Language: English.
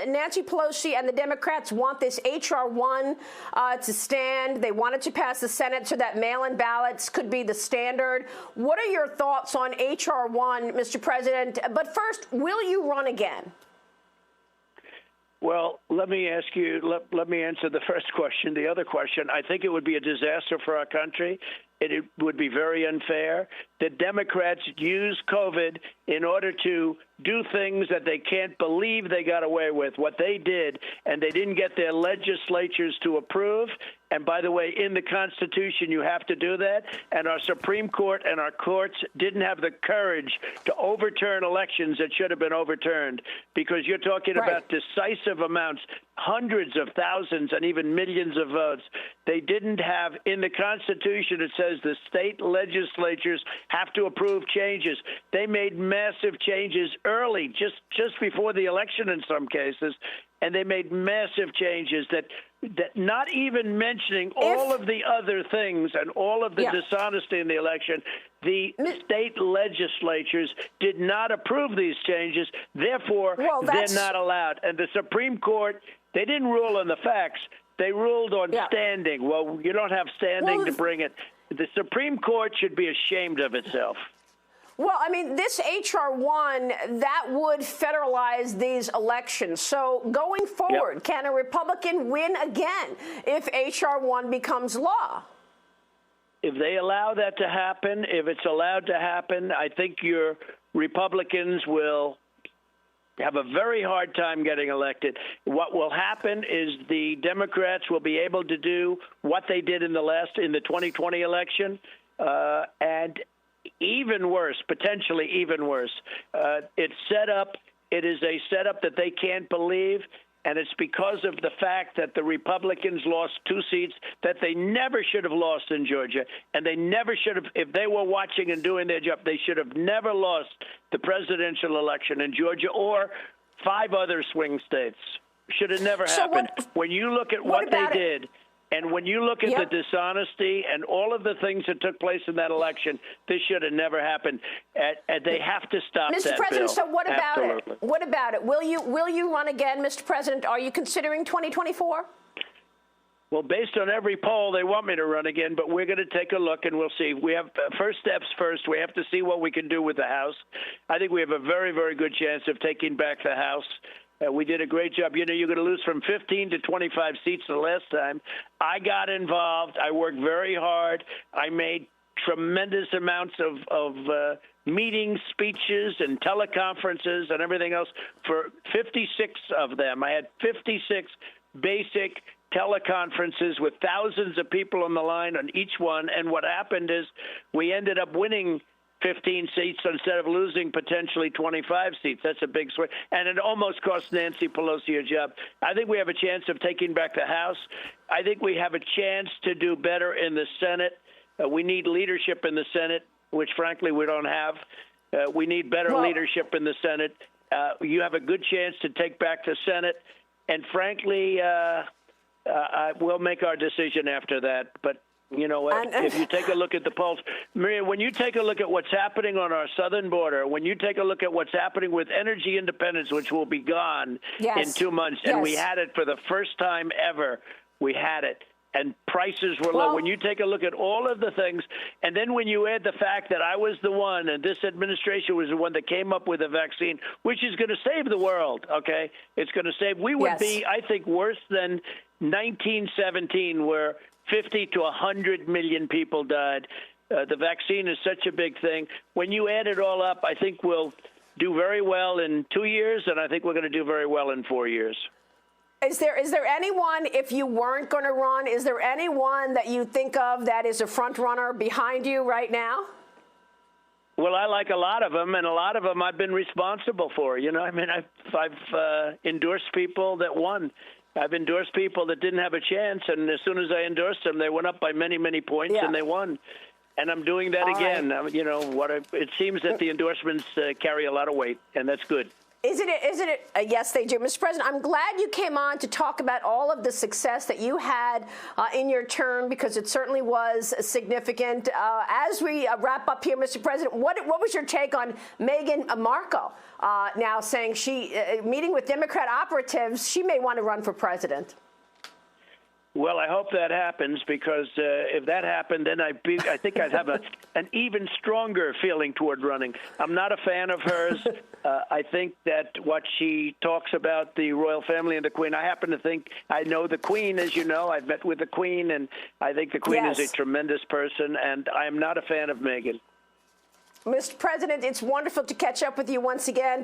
Nancy Pelosi and the Democrats want this H.R. 1 to stand. They want it to pass the Senate so that mail-in ballots could be the standard. What are your thoughts on H.R. 1, Mr. President? But first, will you run again? Well, let me ask you, let me answer the first question. The other question, I think it would be a disaster for our country. It would be very unfair. The Democrats use COVID in order to do things that they can't believe they got away with, what they did, and they didn't get their legislatures to approve. And by the way, in the Constitution, you have to do that. And our Supreme Court and our courts didn't have the courage to overturn elections that should have been overturned, because you're talking about decisive amounts, hundreds of thousands and even millions of votes. They didn't have in the Constitution, it says the state legislatures have to approve changes. They made massive changes early, just before the election in some cases, and they made massive changes that not even mentioning all of the other things and all of the dishonesty in the election, the state legislatures did not approve these changes. Therefore, they're not allowed. And the Supreme Court, they didn't rule on the facts. They ruled on standing. Well, you don't have standing to bring it. The Supreme Court should be ashamed of itself. Well, I mean, this H.R. 1, that would federalize these elections. So going forward, can a Republican win again if H.R. 1 becomes law? If they allow that to happen, if it's allowed to happen, I think your Republicans will have a very hard time getting elected. What will happen is the Democrats will be able to do what they did in the 2020 election, and even worse, potentially even worse. It's set up. It is a setup that they can't believe, and it's because of the fact that the Republicans lost 2 seats that they never should have lost in Georgia, and they never should have, if they were watching and doing their job, they should have never lost the presidential election in Georgia or 5 other swing states. Should have never happened. When you look at what they did, and when you look at the dishonesty and all of the things that took place in that election, this should have never happened. And they have to stop that, Mr. President, bill. So what about Absolutely. it? What about it? Will you run again, Mr. President? Are you considering 2024? Well, based on every poll, they want me to run again, but we're going to take a look and we'll see. We have first steps first. We have to see what we can do with the House. I think we have a very, very good chance of taking back the House. We did a great job. You know, you're going to lose from 15 to 25 seats the last time. I got involved. I worked very hard. I made tremendous amounts of meetings, speeches, and teleconferences and everything else for 56 of them. I had 56 basic teleconferences with thousands of people on the line on each one. And what happened is we ended up winning 15 seats instead of losing potentially 25 seats. That's a big swing. And it almost cost Nancy Pelosi her job. I think we have a chance of taking back the House. I think we have a chance to do better in the Senate. We need leadership in the Senate, which, frankly, we don't have. We need better leadership in the Senate. You have a good chance to take back the Senate. And, frankly, we'll make our decision after that. But you know what? If you take a look at the polls, Maria, when you take a look at what's happening on our southern border, when you take a look at what's happening with energy independence, which will be gone in 2 months, and we had it for the first time ever, we had it, and prices were low. When you take a look at all of the things, and then when you add the fact that I was the one, and this administration was the one that came up with a vaccine, which is going to save the world, okay? It's going to save. We would be, I think, worse than 1917, where 50 to 100 million people died. The vaccine is such a big thing. When you add it all up, I think we'll do very well in 2 years, and I think we're going to do very well in 4 years. Is there anyone, if you weren't going to run, is there anyone that you think of that is a front runner behind you right now? Well, I like a lot of them, and a lot of them I've been responsible for. You know, I mean, I've endorsed people that won. I've endorsed people that didn't have a chance, and as soon as I endorsed them, they went up by many, many points, and they won. And I'm doing that again. You know, it seems that the endorsements carry a lot of weight, and that's good. Isn't it? Yes, they do. Mr. President, I'm glad you came on to talk about all of the success that you had in your term, because it certainly was significant. As we wrap up here, Mr. President, what was your take on Meghan Markle now saying she, meeting with Democrat operatives, she may want to run for president? Well, I hope that happens, because if that happened, then I think I'd have an even stronger feeling toward running. I'm not a fan of hers. I think that what she talks about the royal family and the Queen, I happen to think I know the Queen, as you know. I've met with the Queen, and I think the Queen is a tremendous person, and I am not a fan of Meghan. Mr. President, it's wonderful to catch up with you once again.